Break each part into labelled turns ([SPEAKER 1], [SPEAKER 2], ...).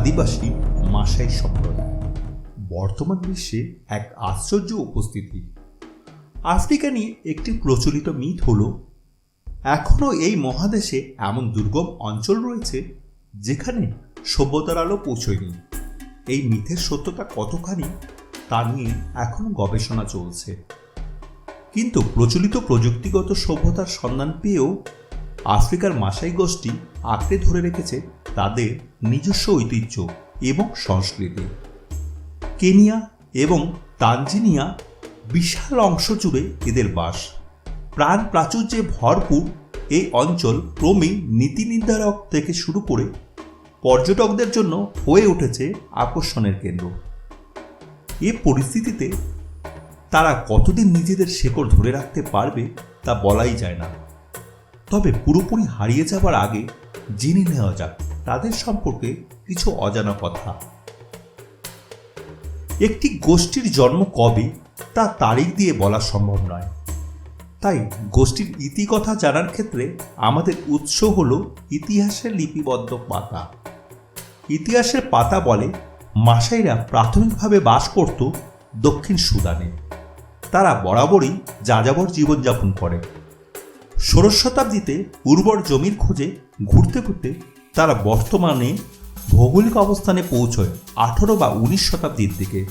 [SPEAKER 1] আদিবাসী মাসাই সম্প্রদায় বর্তমান বিশ্বে এক আশ্চর্য উপস্থিতি। আফ্রিকা নিয়ে একটি প্রচলিত মিথ হল এখনও এই মহাদেশে এমন দুর্গম অঞ্চল রয়েছে যেখানে সভ্যতার আলো পৌঁছয়নি। এই মিথের সত্যতা কতখানি তা নিয়ে এখনও গবেষণা চলছে, কিন্তু প্রচলিত প্রযুক্তিগত সভ্যতার সন্ধান পেয়েও আফ্রিকার মাসাই গোষ্ঠী আঁকড়ে ধরে রেখেছে তাদের নিজস্ব ঐতিহ্য এবং সংস্কৃতি। কেনিয়া এবং তানজানিয়া বিশাল অংশ জুড়ে এদের বাস। প্রাণ প্রাচুর্যে ভরপুর এই অঞ্চল ক্রমেই নীতি নির্ধারক থেকে শুরু করে পর্যটকদের জন্য হয়ে উঠেছে আকর্ষণের কেন্দ্র। এ পরিস্থিতিতে তারা কতদিন নিজেদের শেকড় ধরে রাখতে পারবে তা বলাই যায় না। তবে পুরোপুরি হারিয়ে যাবার আগে জেনে নেওয়া যাক তাদের সম্পর্কে কিছু অজানা কথা। একটি গোষ্ঠীর জন্ম কবে তা তারিখ দিয়ে বলা সম্ভব নয়, তাই গোষ্ঠীর ইতিকথা জানার ক্ষেত্রে আমাদের উৎস হল ইতিহাসের লিপিবদ্ধ পাতা। ইতিহাসের পাতা বলে মাসাইরা প্রাথমিকভাবে বাস করত দক্ষিণ সুদানে। তারা বরাবরই যাযাবর জীবনযাপন করে। 16 শতাব্দীতে উর্বর জমির খোঁজে ঘুরতে ঘুরতে তারা বর্তমানে ভৌগোলিক অবস্থানে পৌঁছয় 18 বা 19 শতাব্দীর দিকে।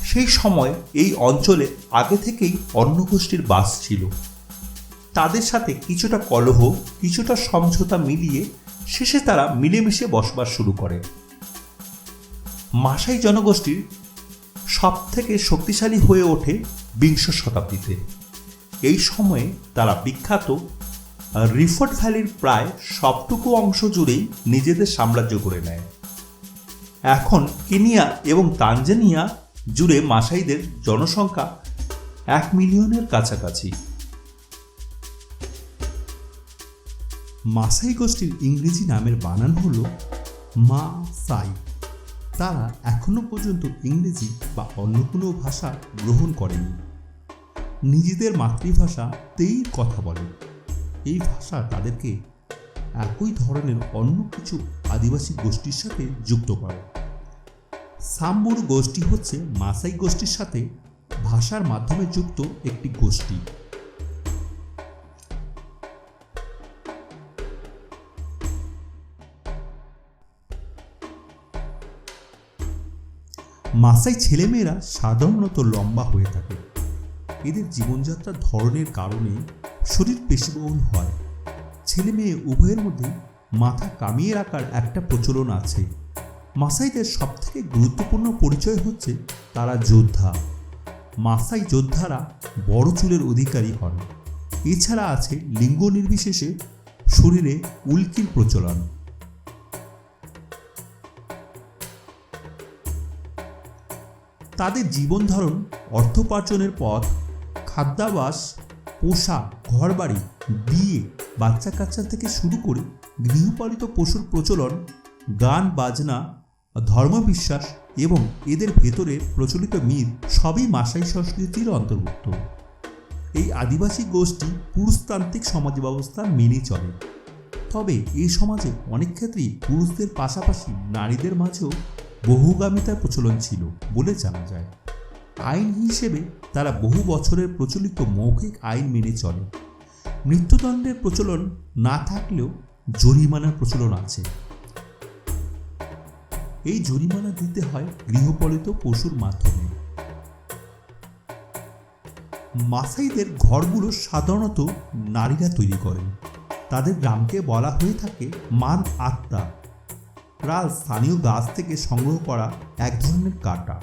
[SPEAKER 1] সেই সময় এই অঞ্চলে আগে থেকেই অন্য গোষ্ঠীর বাস ছিল। তাদের সাথে কিছুটা কলহ, কিছুটা সমঝোতা মিলিয়ে শেষে তারা মিলেমিশে বসবাস শুরু করে। মাসাই জনগোষ্ঠীর সব থেকে শক্তিশালী হয়ে ওঠে 20 শতাব্দীতে। এই সময়ে তারা বিখ্যাত রিফট ভ্যালির প্রায় সবটুকু অংশ জুড়েই নিজেদের সাম্রাজ্য করে নেয়। এখন কেনিয়া এবং তানজানিয়া জুড়ে মাসাইদের জনসংখ্যা 1 মিলিয়নের কাছাকাছি। মাসাই গোষ্ঠীর ইংরেজি নামের বানান হল মা-সাই। তারা এখনো পর্যন্ত ইংরেজি বা অন্য কোনো ভাষা গ্রহণ করেনি। নিজেদের মাতৃভাষাতেই কথা বলে। এই ভাষা তাদেরকে একই ধরনের অন্য কিছু আদিবাসী গোষ্ঠীর সাথে যুক্ত করে। সাম্বুর গোষ্ঠী হচ্ছে মাসাই গোষ্ঠীর সাথে ভাষার মাধ্যমে যুক্ত একটি গোষ্ঠী। মাসাই ছেলেমেয়েরা সাধারণত লম্বা হয়ে থাকে। এদের জীবনযাত্রার ধরনের কারণে শরীর পেশিবহুল হয়। ছেলে মেয়ে উভয়ের মধ্যে মাথা কামিয়ে রাখার একটা প্রচলন আছে। মাসাইদের সবথেকে গুরুত্বপূর্ণ পরিচয় হচ্ছে তারা যোদ্ধা। মাসাই যোদ্ধারা বড় চুলের অধিকারী হন। এছাড়া আছে লিঙ্গ নির্বিশেষে শরীরে উল্কির প্রচলন। তাদের জীবনধারণ, অর্থোপার্জনের পথ, খাদ্যাভ্যাস, পোশাক, ঘরবাড়ি, বিয়ে, বাচ্চা কাচ্চা থেকে শুরু করে গৃহপালিত পশুর প্রচলন, গান বাজনা, ধর্মবিশ্বাস এবং এদের ভেতরে প্রচলিত মিথ সবই মাসাই সংস্কৃতির অন্তর্ভুক্ত। এই আদিবাসী গোষ্ঠী পুরুষতান্ত্রিক সমাজ ব্যবস্থা মেনে চলে। তবে এই সমাজে অনেক ক্ষেত্রেই পুরুষদের পাশাপাশি নারীদের মাঝেও বহুগামিতার প্রচলন ছিল বলে জানা যায়। আইন হিসেবে তারা বহু বছরের প্রচলিত মৌখিক আইন মেনে চলে। মৃত্যুদণ্ডের প্রচলন না থাকলেও জরিমানার প্রচলন আছে। এই জরিমানা দিতে হয় গৃহপালিত পশুর মাধ্যমে। মাসাইদের ঘরগুলো সাধারণত নারীরা তৈরি করেন। তাদের গ্রামকে বলা হয়ে থাকে মান আত্মা, প্রায় স্থানীয় গাছ থেকে সংগ্রহ করা এক ধরনের কাটা।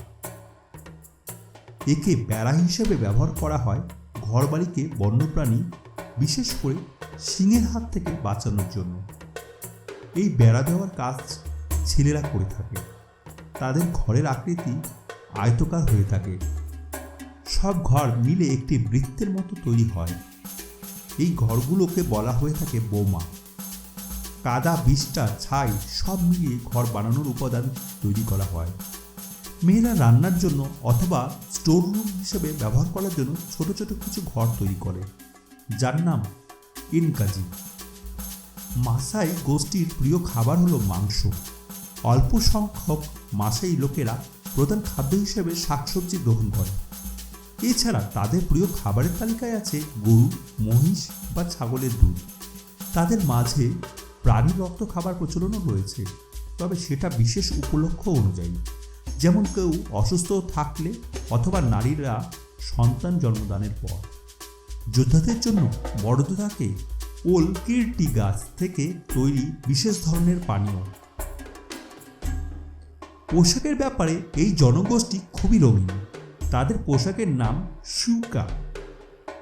[SPEAKER 1] একে বেড়া হিসেবে ব্যবহার করা হয় ঘরবাড়িকে বন্যপ্রাণী, বিশেষ করে সিংহের হাত থেকে বাঁচানোর জন্য। এই বেড়া দেওয়ার কাজ ছেলেরা করে থাকে। তাদের ঘরের আকৃতি আয়তাকার হয়ে থাকে। সব ঘর মিলে একটি বৃত্তের মতো তৈরি হয়। এই ঘরগুলোকে বলা হয়ে থাকে বোমা। কাদা, বিষ্ঠা, ছাই সব মিলিয়ে ঘর বানানোর উপাদান তৈরি করা হয়। মেয়েরা রান্নার জন্য অথবা স্টোর রুম হিসেবে ব্যবহার করার জন্য ছোট ছোট কিছু ঘর তৈরি করে, যার নাম ইনকাজি। মাসাই গোষ্ঠীর প্রিয় খাবার হলো মাংস। অল্প সংখ্যক মাসাই লোকেরা প্রধান খাদ্য হিসেবে শাকসবজি গ্রহণ করে। এছাড়া তাদের প্রিয় খাবারের তালিকায় আছে গরু, মহিষ বা ছাগলের দুধ। তাদের মাঝে প্রাণী রক্ত খাবার প্রচলনও রয়েছে, তবে সেটা বিশেষ উপলক্ষ অনুযায়ী, যেমন কেউ অসুস্থ থাকলে অথবা নারীরা সন্তান জন্মদানের পর। যোদ্ধাদের জন্য বরাদ্দ থাকে ওল কিরটি গাছ থেকে তৈরি বিশেষ ধরনের পানীয়। পোশাকের ব্যাপারে এই জনগোষ্ঠী খুবই রঙিন। তাদের পোশাকের নাম শুকা।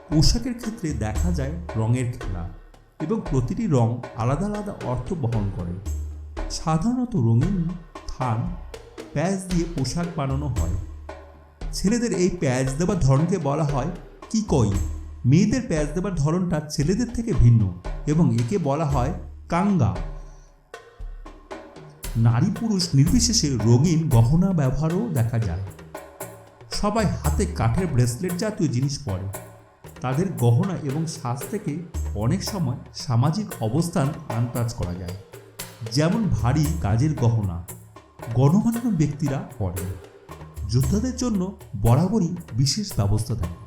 [SPEAKER 1] পোশাকের ক্ষেত্রে দেখা যায় রঙের খেলা, এবং প্রতিটি রং আলাদা আলাদা অর্থ বহন করে। সাধারণত রঙিন থান প্যাচ দিয়ে পোশাক বানানো হয়। ছেলেদের এই প্যাচ দেওয়ার ধরনকে বলা হয় কিকই। মেয়েদের প্যাচ দেওয়ার ধরনটা ছেলেদের থেকে ভিন্ন এবং একে বলা হয় কাঙ্গা। নারী পুরুষ নির্বিশেষে রঙিন গহনা ব্যবহারও দেখা যায়। সবাই হাতে কাঠের ব্রেসলেট জাতীয় জিনিস পরে। তাদের গহনা এবং সাজ থেকে অনেক সময় সামাজিক অবস্থান আন্দাজ করা যায়, যেমন ভারী কাজের গহনা গণ্যমান্য ব্যক্তিরা পরেন। যোদ্ধাদের জন্য বরাবরই বিশেষ ব্যবস্থা থাকে,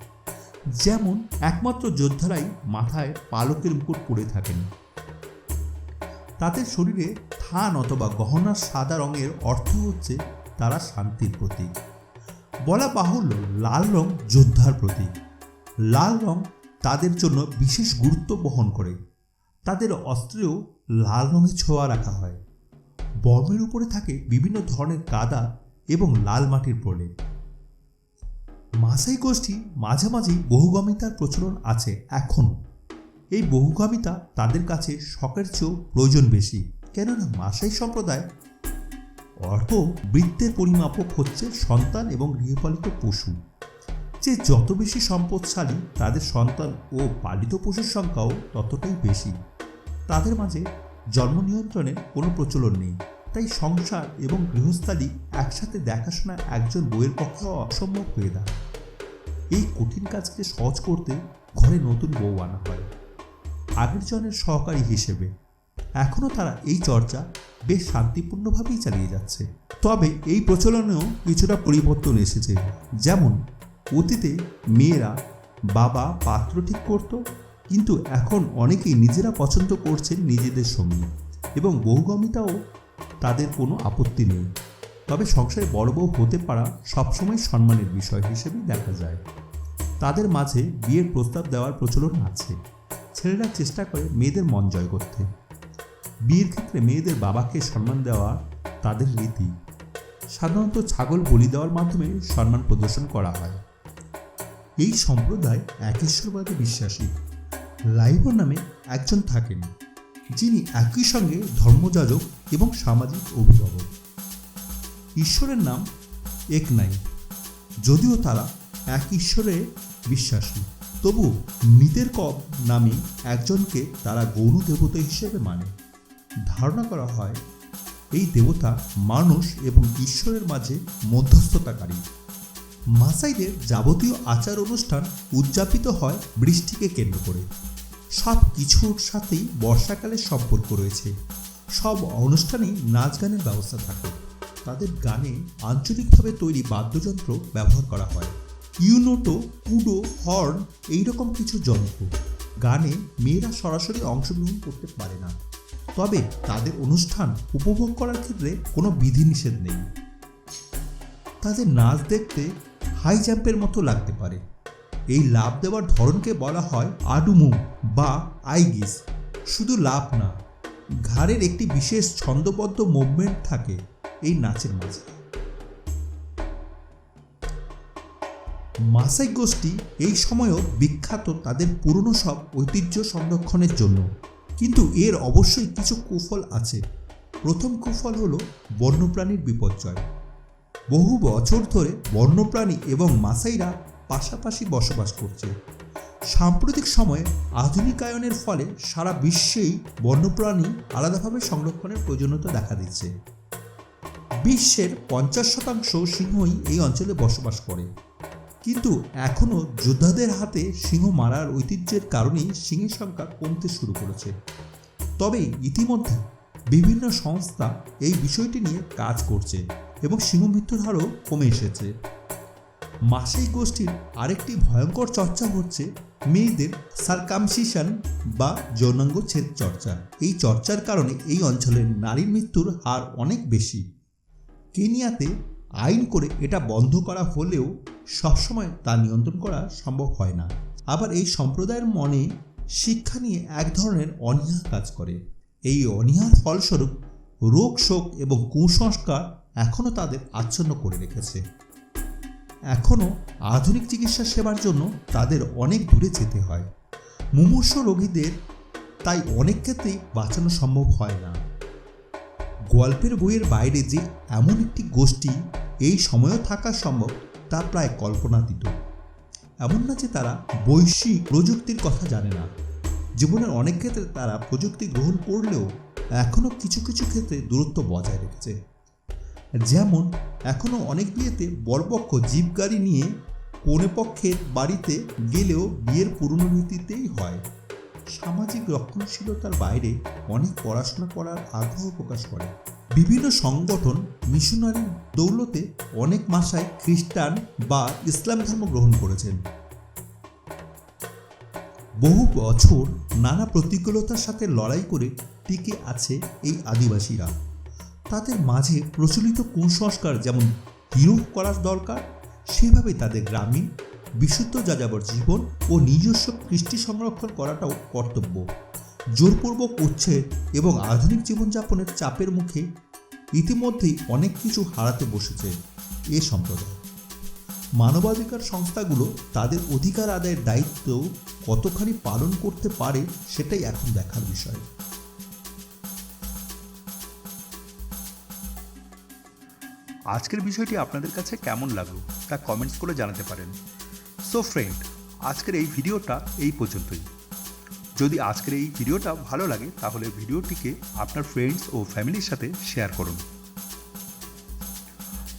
[SPEAKER 1] যেমন একমাত্র যোদ্ধারাই মাথায় পালকের মুকুট পরে থাকেন। তাদের শরীরে থান অথবা গহনার সাদা রঙের অর্থ হচ্ছে তারা শান্তির প্রতীক। বলা বাহুল্য, লাল রং যোদ্ধার প্রতীক। লাল রং তাদের জন্য বিশেষ গুরুত্ব বহন করে। তাদের অস্ত্রেও লাল রঙের ছোঁয়া রাখা হয়। বর্মের উপরে থাকে বিভিন্ন ধরনের কাদা এবং লাল মাটির প্রলেপ। মাসাই গোষ্ঠী মাঝামাঝি বহুগামিতার প্রচলন আছে এখনও। এই বহুগামিতা তাদের কাছে শখের চেয়েও প্রয়োজন বেশি, কেননা মাসাই সম্প্রদায় অর্থ বৃত্তের পরিমাপক হচ্ছে সন্তান এবং গৃহপালিত পশু। যে যত বেশি সম্পদশালী, তাদের সন্তান ও পালিত পশুর সংখ্যাও ততটাই বেশি। তাদের মাঝে জন্ম নিয়ন্ত্রণের কোনো প্রচলন নেই, তাই সংসার এবং গৃহস্থালী একসাথে দেখাশোনা একজন বউয়ের পক্ষে অসম্ভব হয়ে দাঁড়ায়। এই কঠিন কাজকে সহজ করতে ঘরে নতুন বউ আনা হয় আগের জনের সহকারী হিসেবে। এখনও তারা এই চর্চা বেশ শান্তিপূর্ণভাবেই চালিয়ে যাচ্ছে। তবে এই প্রচলনেও কিছুটা পরিবর্তন এসেছে, যেমন অতীতে মেয়েরা বাবা পাত্র ঠিক করত, কিন্তু এখন অনেকেই নিজেরা পছন্দ করছেন নিজেদের সঙ্গী, এবং বহুগামিতাও তাদের কোনো আপত্তি নেই। তবে সংসারে বড় বউ হতে পারা সবসময় সম্মানের বিষয় হিসেবেই দেখা যায়। তাদের মাঝে বিয়ের প্রস্তাব দেওয়ার প্রচলন আছে। ছেলেরা চেষ্টা করে মেয়েদের মন জয় করতে। বিয়ের ক্ষেত্রে মেয়েদের বাবাকে সম্মান দেওয়া তাদের রীতি। সাধারণত ছাগল বলি দেওয়ার মাধ্যমে সম্মান প্রদর্শন করা হয়। এই সম্প্রদায় একেশ্বরবাদে বিশ্বাসী। লাইব নামে একজন থাকেন, যিনি একই সঙ্গে ধর্মযাজক এবং সামাজিক অভিভাবক। ঈশ্বরের নাম এক নাই। যদিও তারা এক ঈশ্বরে বিশ্বাসী, তবু নিতের কব নামে একজনকে তারা গৌণ দেবতা হিসেবে মানে। ধারণা করা হয় এই দেবতা মানুষ এবং ঈশ্বরের মাঝে মধ্যস্থতাকারী। মাসাইদের যাবতীয় আচার অনুষ্ঠান উদযাপিত হয় বৃষ্টিকে কেন্দ্র করে। সব কিছুর সাথেই বর্ষাকালের সম্পর্ক রয়েছে। সব অনুষ্ঠানেই নাচ গানের ব্যবস্থা থাকে। তাদের গানে আঞ্চলিকভাবে তৈরি বাদ্যযন্ত্র ব্যবহার করা হয়। ইউনোটো, কুডো, হর্ন এইরকম কিছু যন্ত্র। গানে মেয়েরা সরাসরি অংশগ্রহণ করতে পারে না, তবে তাদের অনুষ্ঠান উপভোগ করার ক্ষেত্রে কোনো বিধিনিষেধ নেই। তাদের নাচ দেখতে হাই জাম্পের মতো লাগতে পারে। এই লাফ দেওয়ার ধরনকে বলা হয় আডুমু বা আইগিস। শুধু লাফ না, ঘাড়ের একটি বিশেষ ছন্দবদ্ধ মুভমেন্ট থাকে এই নাচের মাঝে। মাসাই গোষ্ঠী এই সময়ও বিখ্যাত তাদের পুরনো সব ঐতিহ্য সংরক্ষণের জন্য, কিন্তু এর অবশ্যই কিছু কুফল আছে। প্রথম কুফল হলো বন্যপ্রাণীর বিপর্যয়। বহু বছর ধরে বন্যপ্রাণী এবং মাসাইরা পাশাপাশি বসবাস করছে। সাম্প্রতিক সময়ে আধুনিকায়নের ফলে সারা বিশ্বেই বন্যপ্রাণী আলাদাভাবে সংরক্ষণের প্রয়োজনীয়তা দেখা দিচ্ছে। বিশ্বের 50% সিংহই এই অঞ্চলে বসবাস করে, কিন্তু এখনও যোদ্ধাদের হাতে সিংহ মারার ঐতিহ্যের কারণেই সিংহের সংখ্যা কমতে শুরু করেছে। তবে ইতিমধ্যে বিভিন্ন সংস্থা এই বিষয়টি নিয়ে কাজ করছে এবং শিশু মৃত্যুর হারও কমে এসেছে। মাসিক গোষ্ঠীর আরেকটি ভয়ঙ্কর চর্চা হচ্ছে মেয়েদের সার্কামসিশন বা যৌনাঙ্গচ্ছেদ চর্চা। এই চর্চার কারণে এই অঞ্চলের নারীর মৃত্যুর হার অনেক বেশি। কেনিয়াতে আইন করে এটা বন্ধ করা হলেও সবসময় তা নিয়ন্ত্রণ করা সম্ভব হয় না। আবার এই সম্প্রদায়ের মনে শিক্ষা নিয়ে এক ধরনের অনীহা কাজ করে। এই অনীহার ফলস্বরূপ রোগ শোক এবং কুসংস্কার এখনও তাদের আচ্ছন্ন করে রেখেছে। এখনও আধুনিক চিকিৎসা সেবার জন্য তাদের অনেক দূরে যেতে হয়। মুমূর্ষু রোগীদের তাই অনেক ক্ষেত্রেই বাঁচানো সম্ভব হয় না। গল্পের বইয়ের বাইরে যে এমন একটি গোষ্ঠী এই সময়ও থাকা সম্ভব তা প্রায় কল্পনাতীত। এমন না যে তারা বৈশ্বিক প্রযুক্তির কথা জানে না। জীবনের অনেক ক্ষেত্রে তারা প্রযুক্তি গ্রহণ করলেও এখনও কিছু কিছু ক্ষেত্রে দূরত্ব বজায় রেখেছে। যেমন এখনও অনেক বিয়েতে বরপক্ষ জিপ গাড়ি নিয়ে কনেপক্ষের বাড়িতে গেলেও বিয়ের পুনরাবৃত্তিতেই হয়। সামাজিক রক্ষণশীলতার বাইরে অনেক পড়াশোনা করার আগ্রহ প্রকাশ করে। বিভিন্ন সংগঠন মিশনারি দৌলতে অনেক মাসায় খ্রিস্টান বা ইসলাম ধর্ম গ্রহণ করেছেন। বহু বছর নানা প্রতিকূলতার সাথে লড়াই করে টিকে আছে এই আদিবাসীরা। তাদের মাঝে প্রচলিত কুসংস্কার যেমন বিরোধ করার দরকার, সেভাবে তাদের গ্রামীণ বিশুদ্ধ যাযাবর জীবন ও নিজস্ব কৃষ্টি সংরক্ষণ করাটাও কর্তব্য। জোরপূর্বক উচ্ছেদ এবং আধুনিক জীবনযাপনের চাপের মুখে ইতিমধ্যেই অনেক কিছু হারাতে বসেছে এ সম্প্রদায়। মানবাধিকার সংস্থাগুলো তাদের অধিকার আদায়ের দায়িত্ব কতখানি পালন করতে পারে সেটাই এখন দেখার বিষয়।
[SPEAKER 2] আজকের বিষয়টি আপনাদের কাছে কেমন লাগলো তা কমেন্টস করে জানাতে পারেন। সো ফ্রেন্ড, আজকের এই ভিডিওটা এই পর্যন্তই। যদি আজকের এই ভিডিওটা ভালো লাগে তাহলে ভিডিওটিকে আপনার ফ্রেন্ডস ও ফ্যামিলির সাথে শেয়ার করুন।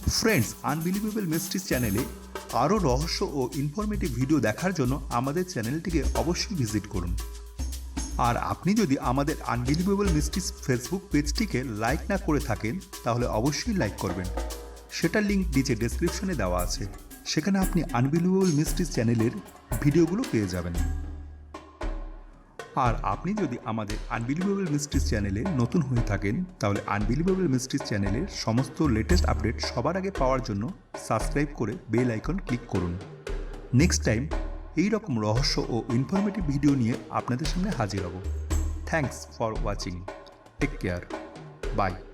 [SPEAKER 2] ফ্রেন্ডস, আনবিলিভেবল মিস্ট্রিজ চ্যানেলে আরও রহস্য ও ইনফরমেটিভ ভিডিও দেখার জন্য আমাদের চ্যানেলটিকে অবশ্যই ভিজিট করুন। আর আপনি যদি আমাদের আনবিলিভেবল মিস্ট্রিজ ফেসবুক পেজটিকে লাইক না করে থাকেন তাহলে অবশ্যই লাইক করবেন। সেটার লিঙ্ক নিচে ডেসক্রিপশনে দেওয়া আছে। সেখানে আপনি আনবিলিভেবল মিস্ট্রিজ চ্যানেলের ভিডিওগুলো পেয়ে যাবেন। আর আপনি যদি আমাদের আনবিলিভেবল মিস্ট্রিজ চ্যানেলে নতুন হয়ে থাকেন তাহলে আনবিলিভেবল মিস্ট্রিজ চ্যানেলের সমস্ত লেটেস্ট আপডেট সবার আগে পাওয়ার জন্য সাবস্ক্রাইব করে বেল আইকন ক্লিক করুন। নেক্সট টাইম এই রকম রহস্য ও ইনফরমেটিভ ভিডিও নিয়ে আপনাদের সামনে হাজির হব। Thanks for watching. Take care. By.